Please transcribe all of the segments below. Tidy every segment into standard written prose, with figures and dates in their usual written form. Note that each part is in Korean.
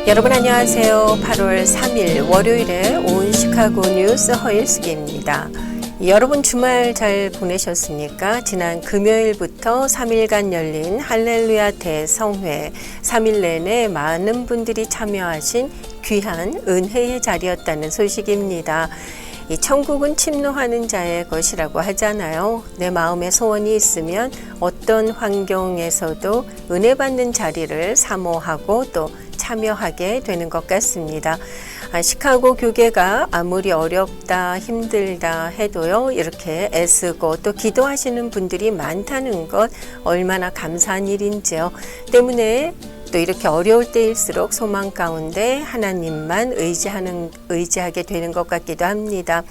여러분 안녕하세요. 8월 3일 월요일에 온 시카고 뉴스 허일숙입니다. 여러분 주말 잘 보내셨습니까? 지난 금요일부터 3일간 열린 할렐루야 대성회 3일 내내 많은 분들이 참여하신 귀한 은혜의 자리였다는 소식입니다. 이 천국은 침노하는 자의 것이라고 하잖아요. 내 마음에 소원이 있으면 어떤 환경에서도 은혜 받는 자리를 사모하고 또 참여하게 되는 것 같습니다. 시카고 교계가 아무리 어렵다 힘들다 해도요 이렇게 애쓰고 또 기도하시는 분들이 많다는 것 얼마나 감사한 일인지요. 때문에 또 이렇게 어려울 때일수록 소망 가운데 하나님만 의지하게 되는 것 같기도 합니다.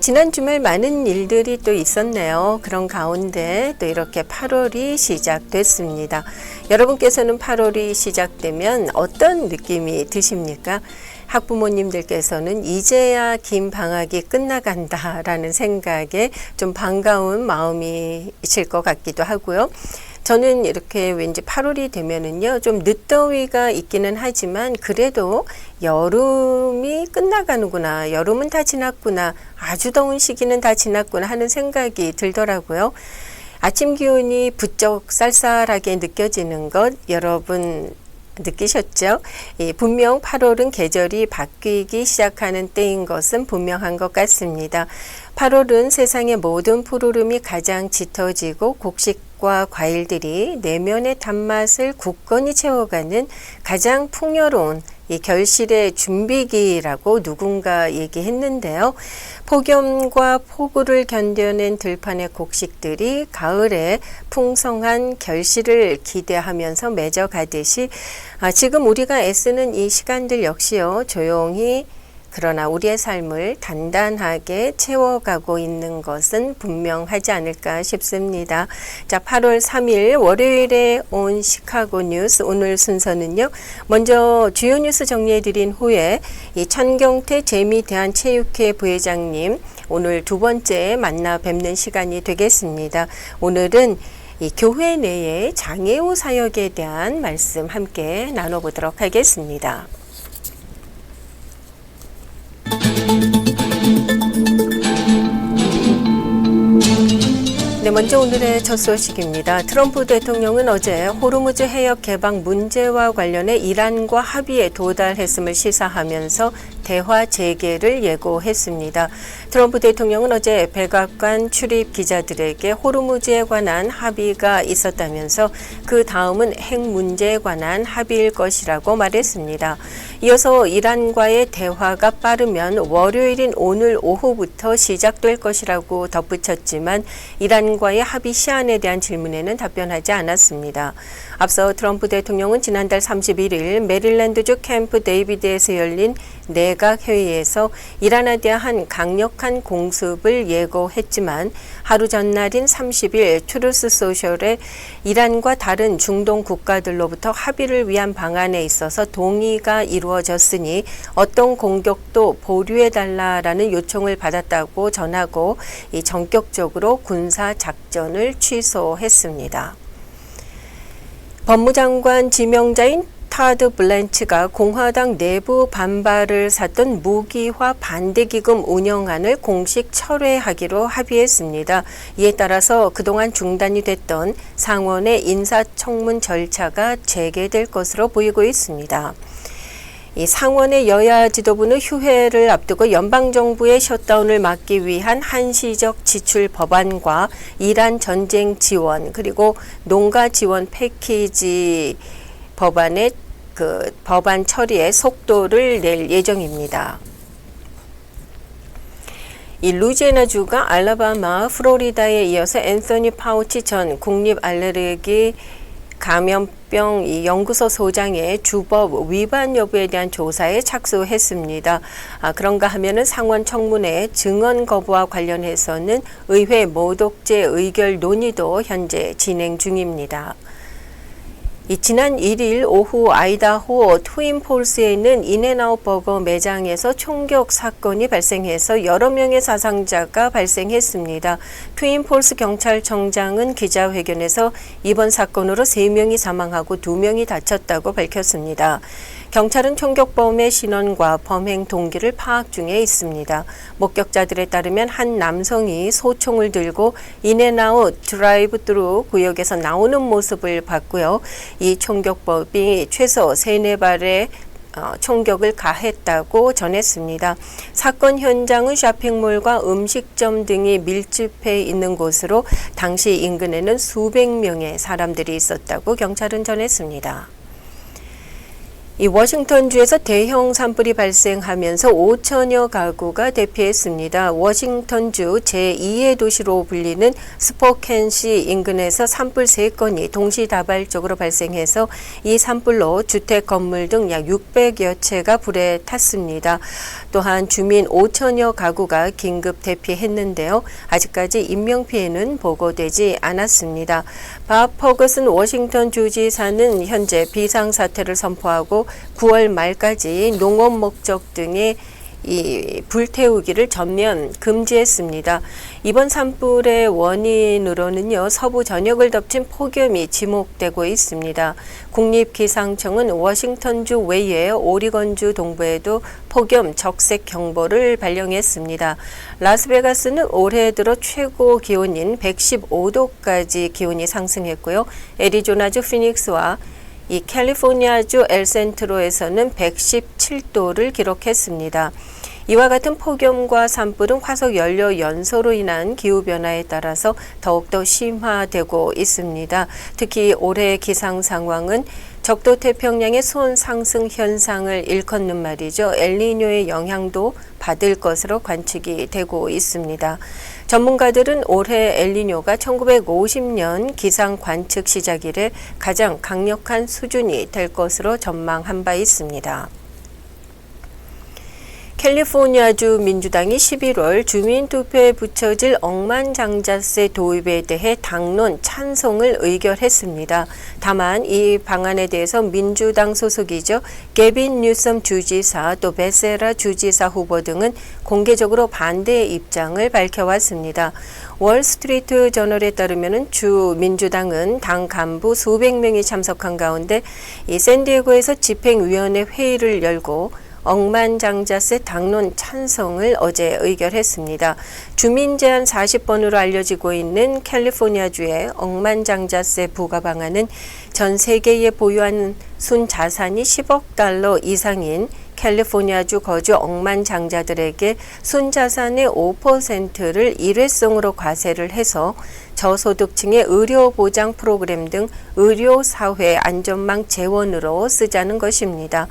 지난 주말 많은 일들이 또 있었네요. 그런 가운데 또 이렇게 8월이 시작됐습니다. 여러분께서는 8월이 시작되면 어떤 느낌이 드십니까? 학부모님들께서는 이제야 긴 방학이 끝나간다라는 생각에 좀 반가운 마음이 있을 것 같기도 하고요. 저는 이렇게 왠지 8월이 되면은요, 좀 늦더위가 있기는 하지만 그래도 여름이 끝나가는구나, 여름은 다 지났구나, 아주 더운 시기는 다 지났구나 하는 생각이 들더라고요. 아침 기온이 부쩍 쌀쌀하게 느껴지는 것 여러분 느끼셨죠? 분명 8월은 계절이 바뀌기 시작하는 때인 것은 분명한 것 같습니다. 8월은 세상의 모든 푸르름이 가장 짙어지고 곡식과 과일들이 내면의 단맛을 굳건히 채워가는 가장 풍요로운 이 결실의 준비기라고 누군가 얘기했는데요. 폭염과 폭우를 견뎌낸 들판의 곡식들이 가을에 풍성한 결실을 기대하면서 맺어가듯이 지금 우리가 애쓰는 이 시간들 역시요 조용히 그러나 우리의 삶을 단단하게 채워가고 있는 것은 분명하지 않을까 싶습니다. 자, 8월 3일 월요일에 온 시카고 뉴스 오늘 순서는요. 먼저 주요 뉴스 정리해드린 후에 이 천경태 재미대한체육회 부회장님 오늘 두 번째 만나 뵙는 시간이 되겠습니다. 오늘은 이 교회 내의 장애우 사역에 대한 말씀 함께 나눠보도록 하겠습니다. 네, 먼저 오늘의 첫 소식입니다. 트럼프 대통령은 어제 호르무즈 해협 개방 문제와 관련해 이란과 합의에 도달했음을 시사하면서 대화 재개를 예고했습니다. 트럼프 대통령은 어제 백악관 출입 기자들에게 호르무즈에 관한 합의가 있었다면서 그 다음은 핵 문제에 관한 합의일 것이라고 말했습니다. 이어서 이란과의 대화가 빠르면 월요일인 오늘 오후부터 시작될 것이라고 덧붙였지만 이란과의 합의 시한에 대한 질문에는 답변하지 않았습니다. 앞서 트럼프 대통령은 지난달 31일 메릴랜드주 캠프 데이비드에서 열린 내각 회의에서 이란에 대한 강력한 공습을 예고했지만 하루 전날인 30일 트루스 소셜에 이란과 다른 중동 국가들로부터 합의를 위한 방안에 있어서 동의가 이루어졌으니 어떤 공격도 보류해달라라는 요청을 받았다고 전하고 이 전격적으로 군사 작전을 취소했습니다. 법무장관 지명자인 타드 블랜치가 공화당 내부 반발을 샀던 무기화 반대기금 운영안을 공식 철회하기로 합의했습니다. 이에 따라서 그동안 중단이 됐던 상원의 인사청문 절차가 재개될 것으로 보이고 있습니다. 이 상원의 여야 지도부는 휴회를 앞두고 연방정부의 셧다운을 막기 위한 한시적 지출 법안과 이란 전쟁 지원 그리고 농가 지원 패키지 법안의 법안 처리에 속도를 낼 예정입니다. 이 루이지애나주가 알라바마, 플로리다에 이어서 앤서니 파우치 전 국립알레르기 감염병 연구소 소장의 주법 위반 여부에 대한 조사에 착수했습니다. 그런가 하면은 상원 청문회 증언 거부와 관련해서는 의회 모독죄 의결 논의도 현재 진행 중입니다. 지난 1일 오후 아이다호 트윈폴스에 있는 인앤아웃 버거 매장에서 총격 사건이 발생해서 여러 명의 사상자가 발생했습니다. 트윈폴스 경찰청장은 기자회견에서 이번 사건으로 3명이 사망하고 2명이 다쳤다고 밝혔습니다. 경찰은 총격범의 신원과 범행 동기를 파악 중에 있습니다. 목격자들에 따르면 한 남성이 소총을 들고 인앤아웃 드라이브스루 구역에서 나오는 모습을 봤고요. 이 총격범이 최소 3-4발의 총격을 가했다고 전했습니다. 사건 현장은 쇼핑몰과 음식점 등이 밀집해 있는 곳으로 당시 인근에는 수백 명의 사람들이 있었다고 경찰은 전했습니다. 워싱턴주에서 대형 산불이 발생하면서 5천여 가구가 대피했습니다. 워싱턴주 제2의 도시로 불리는 스포켄시 인근에서 산불 3건이 동시다발적으로 발생해서 이 산불로 주택 건물 등 약 600여 채가 불에 탔습니다. 또한 주민 5천여 가구가 긴급 대피했는데요. 아직까지 인명피해는 보고되지 않았습니다. 밥 퍼거슨 워싱턴 주지사는 현재 비상사태를 선포하고 9월 말까지 농업 목적 등의 이 불태우기를 전면 금지했습니다. 이번 산불의 원인으로는요, 서부 전역을 덮친 폭염이 지목되고 있습니다. 국립기상청은 워싱턴주 외에 오리건주 동부에도 폭염 적색 경보를 발령했습니다. 라스베가스는 올해 들어 최고 기온인 115도까지 기온이 상승했고요. 애리조나주 피닉스와 이 캘리포니아주 엘센트로에서는 117도를 기록했습니다. 이와 같은 폭염과 산불은 화석 연료 연소로 인한 기후변화에 따라서 더욱더 심화되고 있습니다. 특히 올해 기상 상황은 적도 태평양의 수온 상승 현상을 일컫는 말이죠. 엘니뇨의 영향도 받을 것으로 관측이 되고 있습니다. 전문가들은 올해 엘니뇨가 1950년 기상 관측 시작 이래 가장 강력한 수준이 될 것으로 전망한 바 있습니다. 캘리포니아주 민주당이 11월 주민투표에 붙여질 억만장자세 도입에 대해 당론 찬성을 의결했습니다. 다만 이 방안에 대해서 민주당 소속이죠. 게빈 뉴섬 주지사 또 베세라 주지사 후보 등은 공개적으로 반대의 입장을 밝혀왔습니다. 월스트리트 저널에 따르면 주 민주당은 당 간부 수백 명이 참석한 가운데 이 샌디에고에서 집행위원회 회의를 열고 억만장자세 당론 찬성을 어제 의결했습니다. 주민 제한 40번으로 알려지고 있는 캘리포니아주의 억만장자세 부과 방안은 전 세계에 보유한 순자산이 10억 달러 이상인 캘리포니아주 거주 억만장자들에게 순자산의 5%를 일회성으로 과세를 해서 저소득층의 의료보장 프로그램 등 의료사회 안전망 재원으로 쓰자는 것입니다.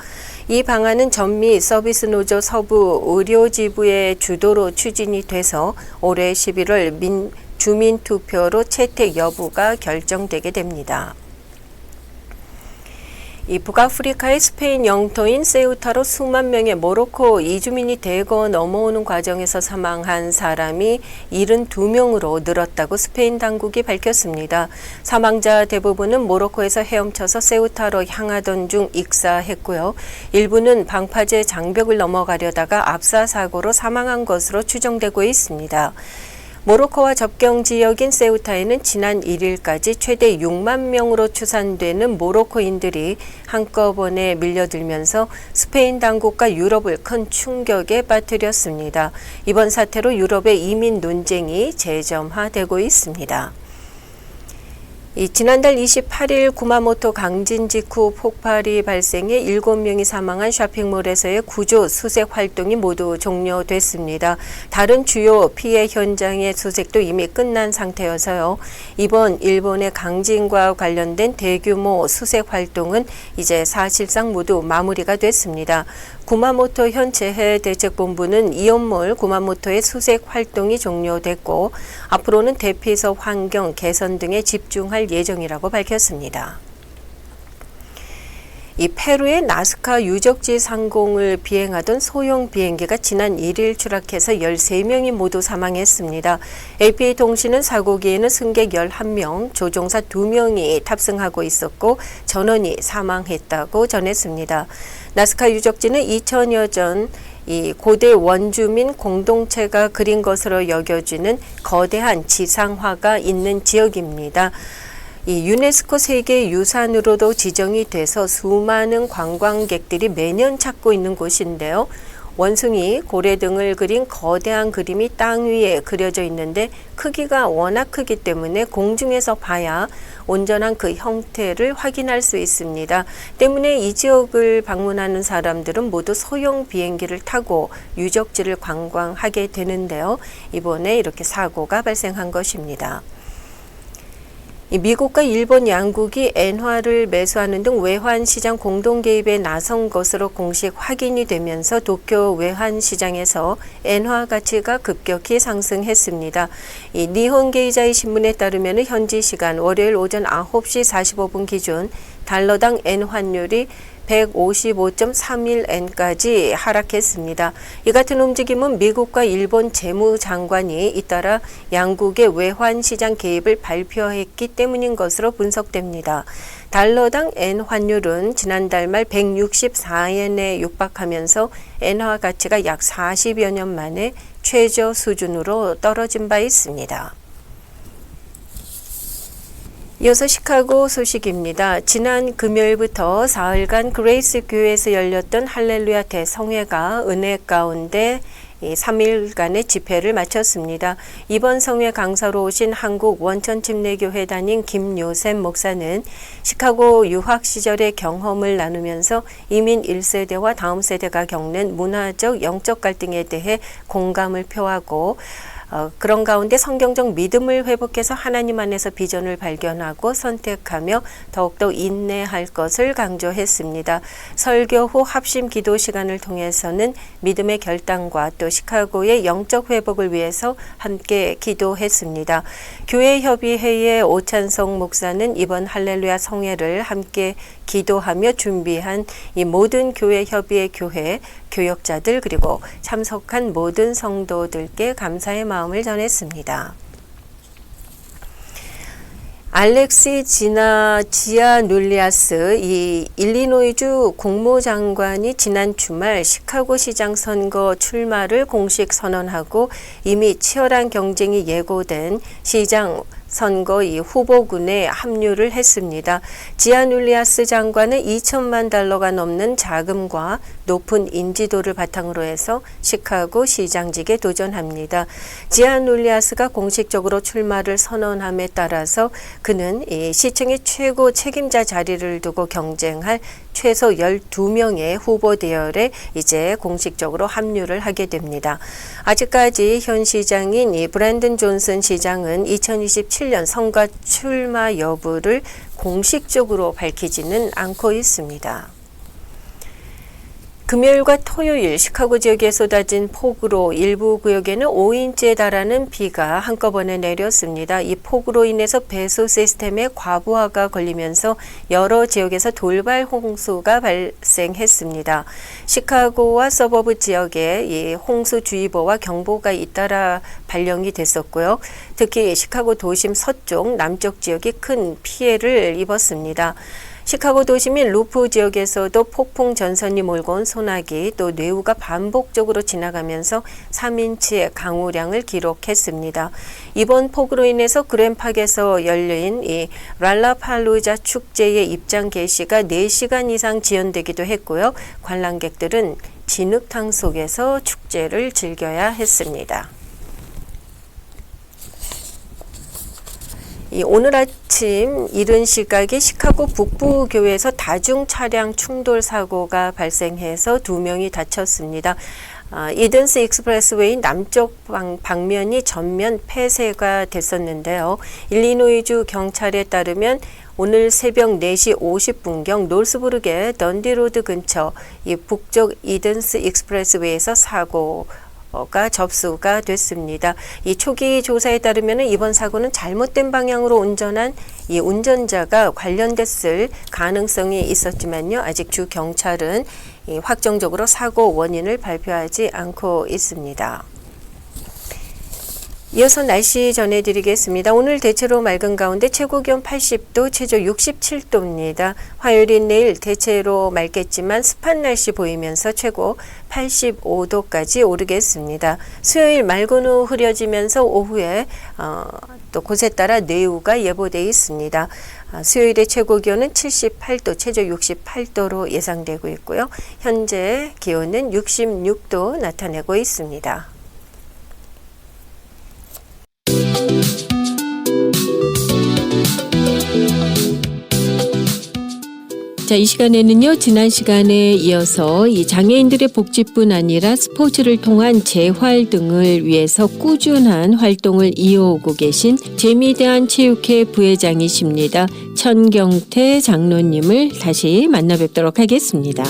이 방안은 전미 서비스노조 서부 의료지부의 주도로 추진이 돼서 올해 11월 주민투표로 채택 여부가 결정되게 됩니다. 이 북아프리카의 스페인 영토인 세우타로 수만 명의 모로코 이주민이 대거 넘어오는 과정에서 사망한 사람이 72명으로 늘었다고 스페인 당국이 밝혔습니다. 사망자 대부분은 모로코에서 헤엄쳐서 세우타로 향하던 중 익사했고요. 일부는 방파제 장벽을 넘어가려다가 압사 사고로 사망한 것으로 추정되고 있습니다. 모로코와 접경 지역인 세우타에는 지난 1일까지 최대 6만 명으로 추산되는 모로코인들이 한꺼번에 밀려들면서 스페인 당국과 유럽을 큰 충격에 빠뜨렸습니다. 이번 사태로 유럽의 이민 논쟁이 재점화되고 있습니다. 지난달 28일 구마모토 강진 직후 폭발이 발생해 7명이 사망한 쇼핑몰에서의 구조 수색 활동이 모두 종료됐습니다. 다른 주요 피해 현장의 수색도 이미 끝난 상태여서요. 이번 일본의 강진과 관련된 대규모 수색 활동은 이제 사실상 모두 마무리가 됐습니다. 구마모토 현 재해대책본부는 이온몰 구마모토의 수색 활동이 종료됐고 앞으로는 대피소 환경 개선 등에 집중할 예정이라고 밝혔습니다. 이 페루의 나스카 유적지 상공을 비행하던 소형 비행기가 지난 1일 추락해서 13명이 모두 사망했습니다. AP통신은 사고기에는 승객 11명, 조종사 2명이 탑승하고 있었고 전원이 사망했다고 전했습니다. 나스카 유적지는 2000여 전 이 고대 원주민 공동체가 그린 것으로 여겨지는 거대한 지상화가 있는 지역입니다. 이 유네스코 세계유산으로도 지정이 돼서 수많은 관광객들이 매년 찾고 있는 곳인데요. 원숭이, 고래 등을 그린 거대한 그림이 땅 위에 그려져 있는데 크기가 워낙 크기 때문에 공중에서 봐야 온전한 그 형태를 확인할 수 있습니다. 때문에 이 지역을 방문하는 사람들은 모두 소형 비행기를 타고 유적지를 관광하게 되는데요. 이번에 이렇게 사고가 발생한 것입니다. 미국과 일본 양국이 엔화를 매수하는 등 외환시장 공동 개입에 나선 것으로 공식 확인이 되면서 도쿄 외환시장에서 엔화 가치가 급격히 상승했습니다. 이 니혼게이자이 신문에 따르면 현지 시간 월요일 오전 9시 45분 기준 달러당 엔 환율이 155.31엔까지 하락했습니다. 이 같은 움직임은 미국과 일본 재무장관이 잇따라 양국의 외환시장 개입을 발표했기 때문인 것으로 분석됩니다. 달러당 엔 환율은 지난달 말 164엔에 육박하면서 엔화 가치가 약 40여 년 만에 최저 수준으로 떨어진 바 있습니다. 이어서 시카고 소식입니다. 지난 금요일부터 사흘간 그레이스 교회에서 열렸던 할렐루야 대성회가 은혜 가운데 3일간의 집회를 마쳤습니다. 이번 성회 강사로 오신 한국 원천침례교회 담임 김요셉 목사는 시카고 유학 시절의 경험을 나누면서 이민 1세대와 다음 세대가 겪는 문화적, 영적 갈등에 대해 공감을 표하고 그런 가운데 성경적 믿음을 회복해서 하나님 안에서 비전을 발견하고 선택하며 더욱더 인내할 것을 강조했습니다. 설교 후 합심 기도 시간을 통해서는 믿음의 결단과 또 시카고의 영적 회복을 위해서 함께 기도했습니다. 교회협의회의 오찬성 목사는 이번 할렐루야 성회를 함께 기도하며 준비한 이 모든 교회협의회 교회, 교역자들 그리고 참석한 모든 성도들께 감사의 마음을 전했습니다. 알렉시 지아눌리아스 이 일리노이주 국무장관이 지난 주말 시카고 시장 선거 출마를 공식 선언하고 이미 치열한 경쟁이 예고된 시장 선거 이 후보군에 합류를 했습니다. 지아눌리아스 장관은 2천만 달러가 넘는 자금과 높은 인지도를 바탕으로 해서 시카고 시장직에 도전합니다. 지아눌리아스가 공식적으로 출마를 선언함에 따라서 그는 이 시청의 최고 책임자 자리를 두고 경쟁할 최소 12명의 후보 대열에 이제 공식적으로 합류를 하게 됩니다. 아직까지 현 시장인 이 브랜든 존슨 시장은 2027년 선거 출마 여부를 공식적으로 밝히지는 않고 있습니다. 금요일과 토요일 시카고 지역에 쏟아진 폭우로 일부 구역에는 5인치에 달하는 비가 한꺼번에 내렸습니다. 이 폭우로 인해서 배수 시스템에 과부하가 걸리면서 여러 지역에서 돌발 홍수가 발생했습니다. 시카고와 서버브 지역에 이 홍수주의보와 경보가 잇따라 발령이 됐었고요. 특히 시카고 도심 서쪽, 남쪽 지역이 큰 피해를 입었습니다. 시카고 도시민 루프 지역에서도 폭풍 전선이 몰고 온 소나기 또 뇌우가 반복적으로 지나가면서 3인치의 강우량을 기록했습니다. 이번 폭우로 인해서 그랜팍에서 열린 이 랄라팔루자 축제의 입장 개시가 4시간 이상 지연되기도 했고요. 관람객들은 진흙탕 속에서 축제를 즐겨야 했습니다. 오늘 아침 이른 시각에 시카고 북부교회에서 다중 차량 충돌 사고가 발생해서 2명이 다쳤습니다. 이든스 익스프레스웨이 남쪽 방면이 전면 폐쇄가 됐었는데요. 일리노이주 경찰에 따르면 오늘 새벽 4시 50분경 노스부르의 던디로드 근처 이 북쪽 이든스 익스프레스웨이에서 사고 가 접수가 됐습니다. 이 초기 조사에 따르면 이번 사고는 잘못된 방향으로 운전한 이 운전자가 관련됐을 가능성이 있었지만요. 아직 주 경찰은 이 확정적으로 사고 원인을 발표하지 않고 있습니다. 이어서 날씨 전해드리겠습니다. 오늘 대체로 맑은 가운데 최고 기온 80도, 최저 67도입니다. 화요일인 내일 대체로 맑겠지만 습한 날씨 보이면서 최고 85도까지 오르겠습니다. 수요일 맑은 후 흐려지면서 오후에 또 곳에 따라 뇌우가 예보되어 있습니다. 수요일의 최고 기온은 78도, 최저 68도로 예상되고 있고요. 현재 기온은 66도 나타내고 있습니다. 자, 이 시간에는요, 지난 시간에 이어서 이 장애인들의 복지뿐 아니라 스포츠를 통한 재활 등을 위해서 꾸준한 활동을 이어오고 계신 재미대한체육회 부회장이십니다. 천경태 장로님을 다시 만나 뵙도록 하겠습니다.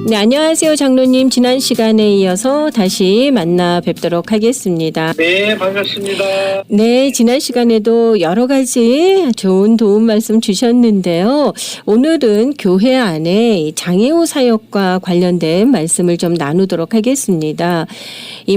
네, 안녕하세요, 장로님. 지난 시간에 이어서 다시 만나 뵙도록 하겠습니다. 네, 반갑습니다. 네, 지난 시간에도 여러 가지 좋은 도움 말씀 주셨는데요. 오늘은 교회 안에 장애우 사역과 관련된 말씀을 좀 나누도록 하겠습니다.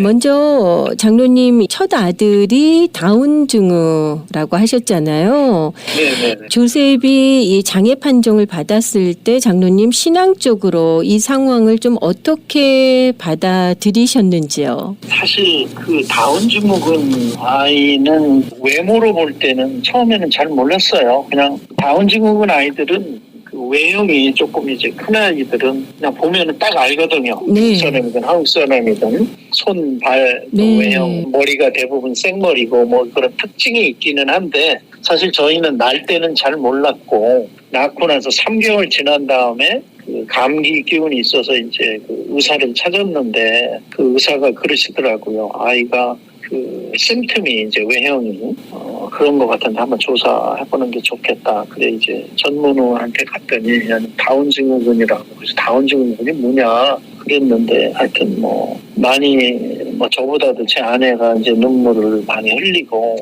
먼저 장로님 첫 아들이 다운 증후라고 하셨잖아요. 네. 조셉이 이 장애 판정을 받았을 때 장로님 신앙적으로 이 상황을 좀 어떻게 받아들이셨는지요? 사실 그 다운 증후군 아이는 외모로 볼 때는 처음에는 잘 몰랐어요. 그냥 다운 증후군 아이들은 그 외형이 조금 이제 큰 아이들은 그냥 보면은 딱 알거든요. 네. 미국 사람이든 한국 사람이든 손, 발, 네. 외형, 머리가 대부분 생머리고 뭐 그런 특징이 있기는 한데 사실 저희는 날 때는 잘 몰랐고 낳고 나서 3개월 지난 다음에 그 감기 기운이 있어서 이제 그 의사를 찾았는데 그 의사가 그러시더라고요. 아이가 그 심틈이 이제 외형이 그런 것 같은데 한번 조사해보는 게 좋겠다. 그래 이제 전문의한테 갔더니 다운 증후군이라고. 그래서 다운 증후군이 뭐냐 그랬는데 하여튼 뭐 많이 뭐 저보다도 제 아내가 이제 눈물을 많이 흘리고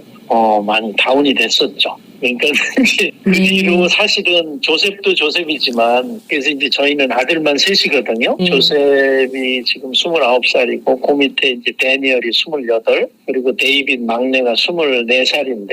많이 다운이 됐었죠. 그러니까 이제 그 뒤로 사실은 조셉도 조셉이지만 그래서 이제 저희는 아들만 셋이거든요. 조셉이 지금 29살이고 그 밑에 이제 데니얼이 28 그리고 데이빗 막내가 24살인데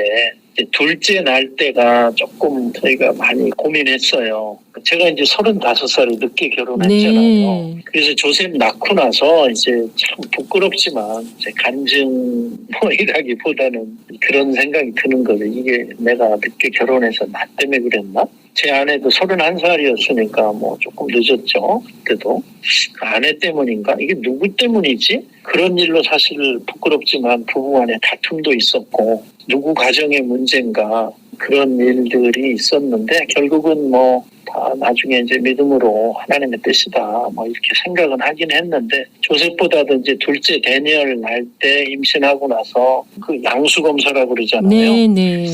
이제 둘째 날 때가 조금 저희가 많이 고민했어요. 제가 이제 35살에 늦게 결혼했잖아요. 네. 그래서 조셉 낳고 나서 이제 참 부끄럽지만 이제 간증 이라기보다는 그런 생각이 드는 거죠. 이게 내가 늦게 결혼해서 나 때문에 그랬나? 제 아내도 31살이었으니까 뭐 조금 늦었죠. 그때도. 그 아내 때문인가? 이게 누구 때문이지? 그런 일로 사실 부끄럽지만 부부 간에 다툼도 있었고 누구 가정의 문제인가 그런 일들이 있었는데 결국은 뭐 다 나중에 이제 믿음으로 하나님의 뜻이다 뭐 이렇게 생각은 하긴 했는데 조셉보다도 이제 둘째 데니얼 날 때 임신하고 나서 그 양수 검사라고 그러잖아요. 네.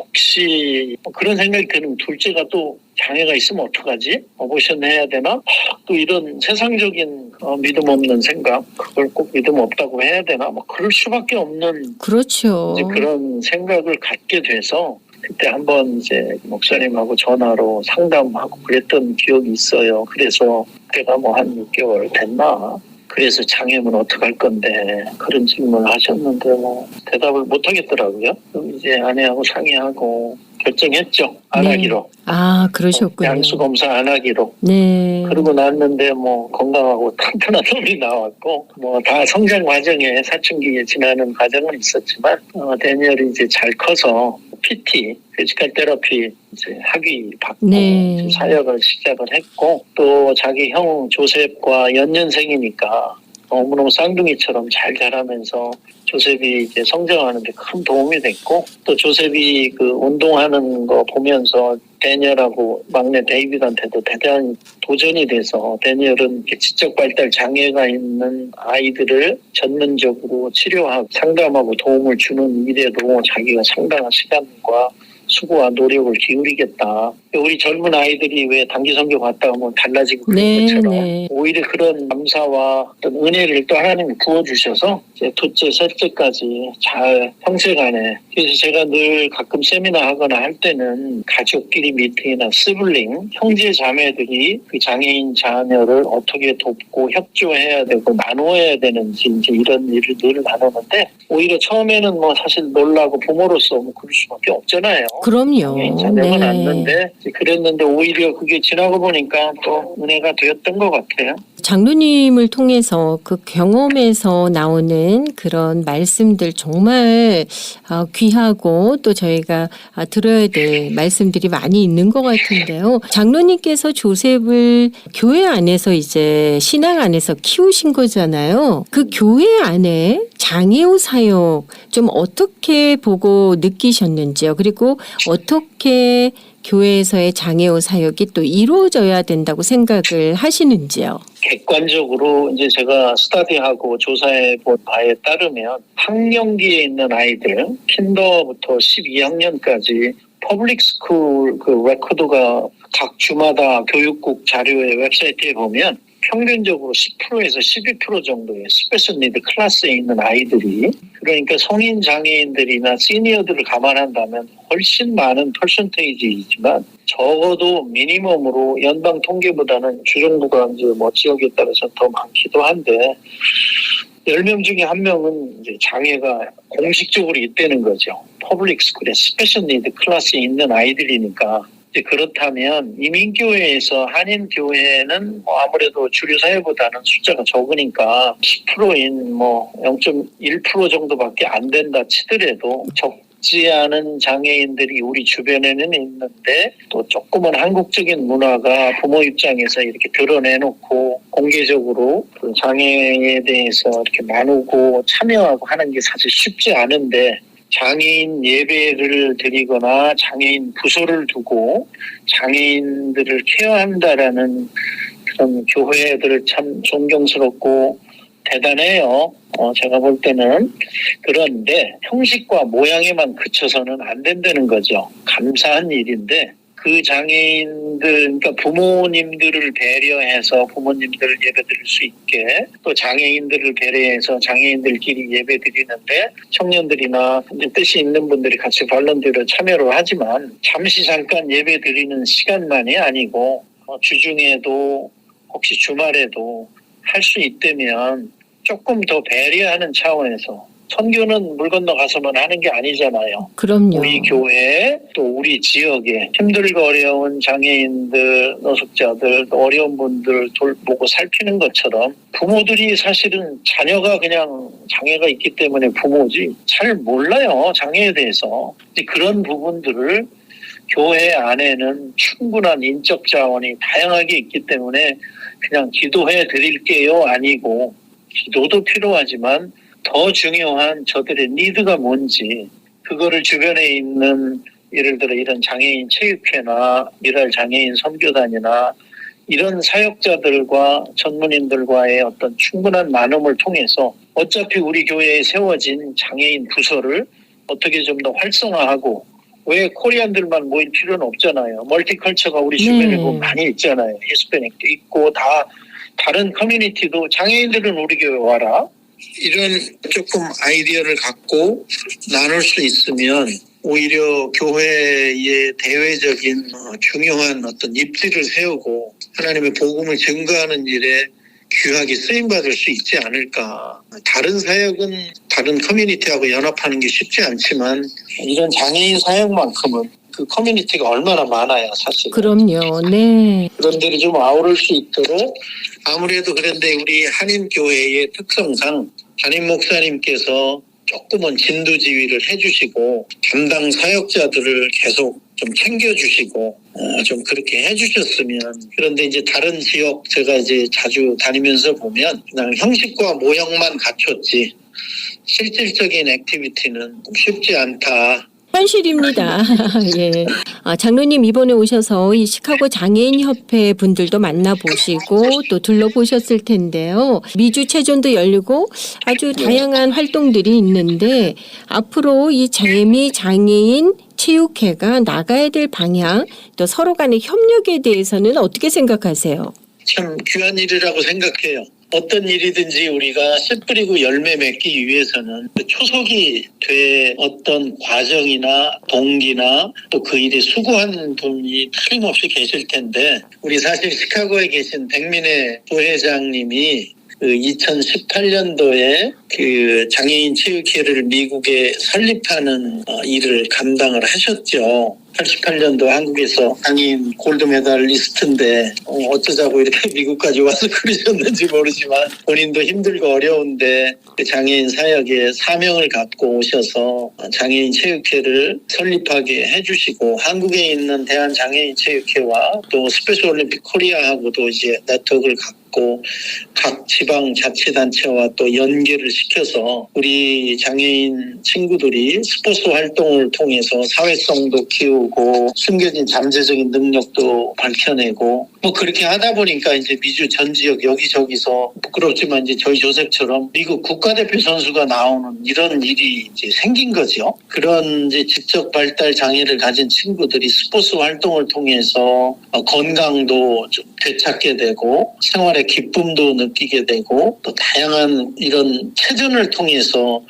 혹시 그런 생각이 드는 둘째가 또 장애가 있으면 어떡하지? 어보션 해야 되나? 또 이런 세상적인 믿음 없는 생각 그걸 꼭 믿음 없다고 해야 되나? 뭐 그럴 수밖에 없는 그렇죠. 이제 그런 생각을 갖게 돼서 그때 한번 이제 목사님하고 전화로 상담하고 그랬던 기억이 있어요. 그래서 그때가 뭐 한 6개월 됐나? 그래서 장애면 어떡할 건데 그런 질문을 하셨는데 뭐 대답을 못 하겠더라고요. 그럼 이제 아내하고 상의하고 결정했죠. 안 하기로. 아, 그러셨군요. 양수 검사 안 하기로. 네. 그러고 났는데 뭐 건강하고 튼튼한 놈이 나왔고 뭐 다 성장 과정에 사춘기에 지나는 과정은 있었지만 데니얼이 이제 잘 커서 PT, 피지컬 테라피 이제 학위 받고 네. 사역을 시작을 했고 또 자기 형 조셉과 연년생이니까 너무너무 쌍둥이처럼 잘 자라면서 조셉이 이제 성장하는 데 큰 도움이 됐고 또 조셉이 그 운동하는 거 보면서 데니얼하고 막내 데이빗한테도 대단히 도전이 돼서 데니얼은 지적 발달 장애가 있는 아이들을 전문적으로 치료하고 상담하고 도움을 주는 일에도 자기가 상당한 시간과 수고와 노력을 기울이겠다. 우리 젊은 아이들이 왜 단기 선교 갔다 오면 달라지고 그런 네, 것처럼 네. 오히려 그런 감사와 어떤 은혜를 또 하나님이 부어주셔서 이제 둘째, 셋째까지 잘 형제간에, 그래서 제가 늘 가끔 세미나 하거나 할 때는 가족끼리 미팅이나 시블링, 형제 자매들이 그 장애인 자녀를 어떻게 돕고 협조해야 되고 나누어야 되는지 이제 이런 일을 늘 나누는데, 오히려 처음에는 뭐 사실 놀라고 부모로서 뭐 그럴 수밖에 없잖아요. 그럼요. 장애인 자녀가 네. 낳는데 그랬는데 오히려 그게 지나고 보니까 또 은혜가 되었던 것 같아요. 장로님을 통해서 그 경험에서 나오는 그런 말씀들 정말 귀하고 또 저희가 들어야 될 말씀들이 많이 있는 것 같은데요. 장로님께서 조셉을 교회 안에서 이제 신앙 안에서 키우신 거잖아요. 그 교회 안에 장애우 사역 좀 어떻게 보고 느끼셨는지요? 그리고 어떻게 교회에서의 장애우 사역이 또 이루어져야 된다고 생각을 하시는지요? 객관적으로 이제 제가 스터디하고 조사해 본 바에 따르면 학령기에 있는 아이들, 킨더부터 12학년까지 퍼블릭 스쿨 그 레코드가 각 주마다 교육국 자료의 웹사이트에 보면 평균적으로 10%에서 12% 정도의 스페셜 니드 클래스에 있는 아이들이, 그러니까 성인 장애인들이나 시니어들을 감안한다면 훨씬 많은 퍼센테이지이지만 적어도 미니멈으로 연방 통계보다는 주정부가 이제 뭐 지역에 따라서 더 많기도 한데 10명 중에 1명은 이제 장애가 공식적으로 있다는 거죠. 퍼블릭 스쿨에 스페셜 니드 클래스에 있는 아이들이니까. 그렇다면 이민교회에서 한인교회는 뭐 아무래도 주류 사회보다는 숫자가 적으니까 10%인 뭐 0.1% 정도밖에 안 된다 치더라도 적지 않은 장애인들이 우리 주변에는 있는데, 또 조금은 한국적인 문화가 부모 입장에서 이렇게 드러내놓고 공개적으로 그 장애에 대해서 이렇게 나누고 참여하고 하는 게 사실 쉽지 않은데, 장애인 예배를 드리거나 장애인 부서를 두고 장애인들을 케어한다라는 그런 교회들을 참 존경스럽고 대단해요. 제가 볼 때는. 그런데 형식과 모양에만 그쳐서는 안 된다는 거죠. 감사한 일인데 그 장애인들, 그러니까 부모님들을 배려해서 부모님들을 예배드릴 수 있게, 또 장애인들을 배려해서 장애인들끼리 예배드리는데 청년들이나 이제 뜻이 있는 분들이 같이 발론대로 참여를 하지만 잠시 잠깐 예배드리는 시간만이 아니고 주중에도 혹시 주말에도 할 수 있다면 조금 더 배려하는 차원에서, 선교는 물 건너가서만 하는 게 아니잖아요. 그럼요. 우리 교회 또 우리 지역에 힘들고 어려운 장애인들, 노숙자들, 어려운 분들 돌보고 살피는 것처럼 부모들이 사실은 자녀가 그냥 장애가 있기 때문에 부모지 잘 몰라요. 장애에 대해서. 그런 부분들을 교회 안에는 충분한 인적 자원이 다양하게 있기 때문에 그냥 기도해 드릴게요 아니고, 기도도 필요하지만 더 중요한 저들의 니드가 뭔지, 그거를 주변에 있는 예를 들어 이런 장애인 체육회나 미랄 장애인 선교단이나 이런 사역자들과 전문인들과의 어떤 충분한 나눔을 통해서 어차피 우리 교회에 세워진 장애인 부서를 어떻게 좀 더 활성화하고, 왜 코리안들만 모일 필요는 없잖아요. 멀티컬처가 우리 주변에 보면 많이 있잖아요. 히스패닉도 있고 다른 커뮤니티도 장애인들은 우리 교회 와라. 이런 조금 아이디어를 갖고 나눌 수 있으면 오히려 교회의 대외적인 중요한 어떤 입지를 세우고 하나님의 복음을 증거하는 일에 귀하게 쓰임받을 수 있지 않을까. 다른 사역은 다른 커뮤니티하고 연합하는 게 쉽지 않지만 이런 장애인 사역만큼은 그 커뮤니티가 얼마나 많아요, 사실. 그럼요. 네. 그런 데를 좀 아우를 수 있도록, 아무래도 그런데 우리 한인교회의 특성상 담임 목사님께서 조금은 진두지휘를 해주시고 담당 사역자들을 계속 좀 챙겨주시고 좀 그렇게 해주셨으면. 그런데 이제 다른 지역 제가 이제 자주 다니면서 보면 그냥 형식과 모형만 갖췄지 실질적인 액티비티는 쉽지 않다. 현실입니다. 예. 장로님 이번에 오셔서 이 시카고 장애인 협회 분들도 만나보시고 또 둘러보셨을 텐데요. 미주 체존도 열리고 아주 다양한 활동들이 있는데 앞으로 이 장애인 체육회가 나가야 될 방향, 또 서로 간의 협력에 대해서는 어떻게 생각하세요? 참 귀한 일이라고 생각해요. 어떤 일이든지 우리가 씨 뿌리고 열매 맺기 위해서는 그 초석이 돼 어떤 과정이나 동기나 또 그 일에 수고하는 분이 틀림없이 계실 텐데, 우리 사실 시카고에 계신 백민혜 부회장님이 그 2018년도에 그 장애인 체육회를 미국에 설립하는 일을 감당을 하셨죠. 88년도 한국에서 장애인 골드메달리스트인데 어쩌자고 이렇게 미국까지 와서 그러셨는지 모르지만 본인도 힘들고 어려운데 그 장애인 사역에 사명을 갖고 오셔서 장애인 체육회를 설립하게 해주시고, 한국에 있는 대한장애인체육회와 또 스페셜올림픽 코리아하고도 이제 네트워크를 갖고 각 지방 자치단체와 또 연계를 시켜서 우리 장애인 친구들이 스포츠 활동을 통해서 사회성도 키우고 숨겨진 잠재적인 능력도 밝혀내고 뭐 그렇게 하다 보니까 이제 미주 전 지역 여기저기서 부끄럽지만 이제 저희 조셉처럼 미국 국가대표 선수가 나오는 이런 일이 이제 생긴 거죠. 그런 이제 지적 발달 장애를 가진 친구들이 스포츠 활동을 통해서 건강도 좀 되찾게 되고 생활의 기쁨도 느끼게 되고 또 다양한 이런 체전을 통해서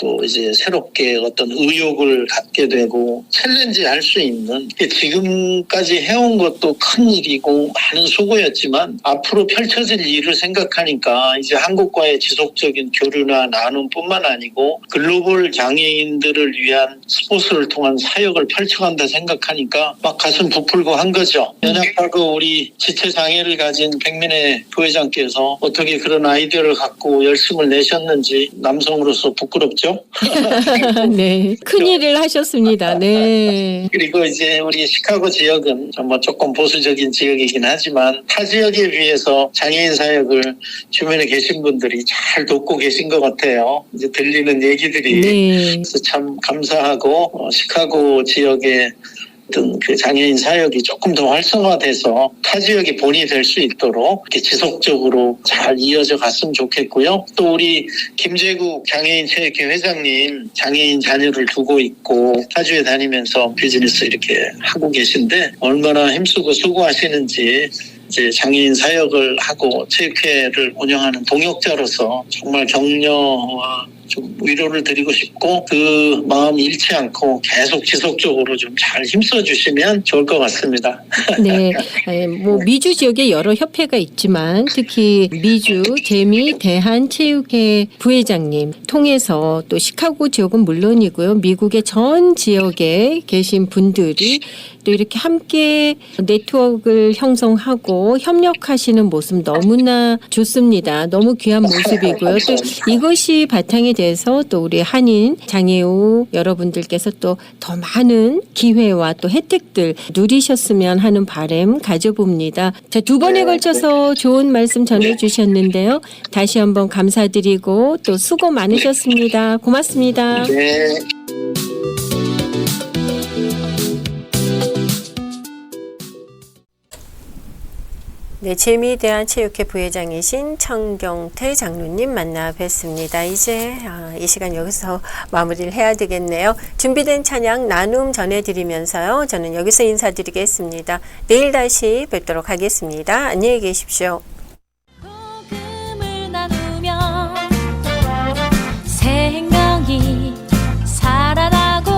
또 이제 새롭게 어떤 의욕을 갖게 되고 챌린지 할 수 있는, 지금까지 해온 것도 큰 일이고 많은 수고였지만 앞으로 펼쳐질 일을 생각하니까 이제 한국과의 지속적인 교류나 나눔뿐만 아니고 글로벌 장애인들을 위한 스포츠를 통한 사역을 펼쳐간다 생각하니까 막 가슴 부풀고 한 거죠. 연약하고 우리 지체장애를 가진 백민혜 부회장께서 어떻게 그런 아이디어를 갖고 열심을 내셨는지 남성으로서 부끄럽죠. 네, 큰일을 하셨습니다. 네. 그리고 이제 우리 시카고 지역은 정말 조금 보수적인 지역이긴 하지만 타 지역에 비해서 장애인 사역을 주변에 계신 분들이 잘 돕고 계신 것 같아요. 이제 들리는 얘기들이. 네. 그래서 참 감사하고 시카고 지역의 어떤 그 장애인 사역이 조금 더 활성화돼서 타 지역이 본이 될 수 있도록 이렇게 지속적으로 잘 이어져 갔으면 좋겠고요. 또 우리 김재국 장애인체육회 회장님 장애인 자녀를 두고 있고 타주에 다니면서 비즈니스 이렇게 하고 계신데 얼마나 힘쓰고 수고하시는지 이제 장애인 사역을 하고 체육회를 운영하는 동역자로서 정말 격려와 좀 위로를 드리고 싶고 그 마음 잃지 않고 계속 지속적으로 좀 잘 힘써 주시면 좋을 것 같습니다. 네, 뭐 미주 지역에 여러 협회가 있지만 특히 미주 재미 대한체육회 부회장님 통해서 또 시카고 지역은 물론이고요, 미국의 전 지역에 계신 분들이 또 이렇게 함께 네트워크를 형성하고 협력하시는 모습 너무나 좋습니다. 너무 귀한 모습이고요. 또 이것이 바탕이 돼서 또 우리 한인 장애우 여러분들께서 또 더 많은 기회와 또 혜택들 누리셨으면 하는 바람 가져봅니다. 자, 두 번에 걸쳐서 좋은 말씀 전해주셨는데요. 다시 한번 감사드리고 또 수고 많으셨습니다. 고맙습니다. 네. 네, 재미대한체육회 부회장이신 청경태 장로님 만나 뵙습니다. 이제 이 시간 여기서 마무리를 해야 되겠네요. 준비된 찬양 나눔 전해드리면서요. 저는 여기서 인사드리겠습니다. 내일 다시 뵙도록 하겠습니다. 안녕히 계십시오. 복음을 나누며 생명이 살아나고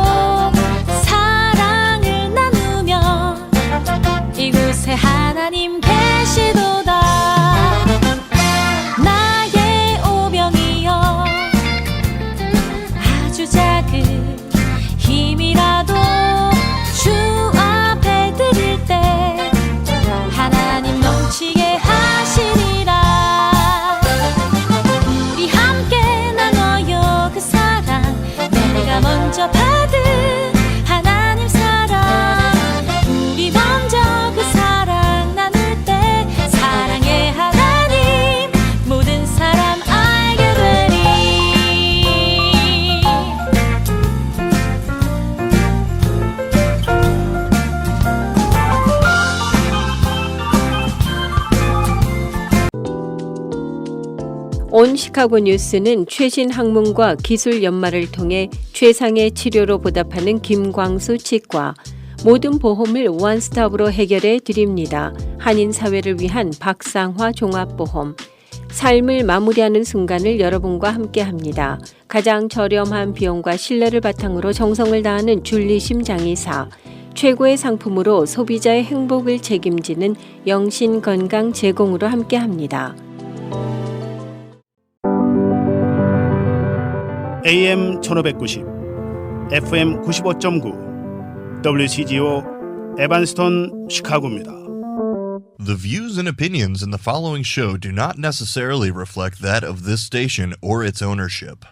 사랑을 나누며 이곳에 하나님 계시도다. 나의 오병이여 아주 작은 힘이라도 주 앞에 드릴 때 하나님 넘치게 하시 온 시카고 뉴스는 최신 학문과 기술 연마를 통해 최상의 치료로 보답하는 김광수 치과, 모든 보험을 원스톱으로 해결해 드립니다. 한인 사회를 위한 박상화 종합보험, 삶을 마무리하는 순간을 여러분과 함께합니다. 가장 저렴한 비용과 신뢰를 바탕으로 정성을 다하는 줄리심 장의사, 최고의 상품으로 소비자의 행복을 책임지는 영신 건강 제공으로 함께합니다. AM 1590, FM 95.9, WCGO 에반스톤 시카고입니다. The views and opinions in the following show do not necessarily reflect that of this station or its ownership.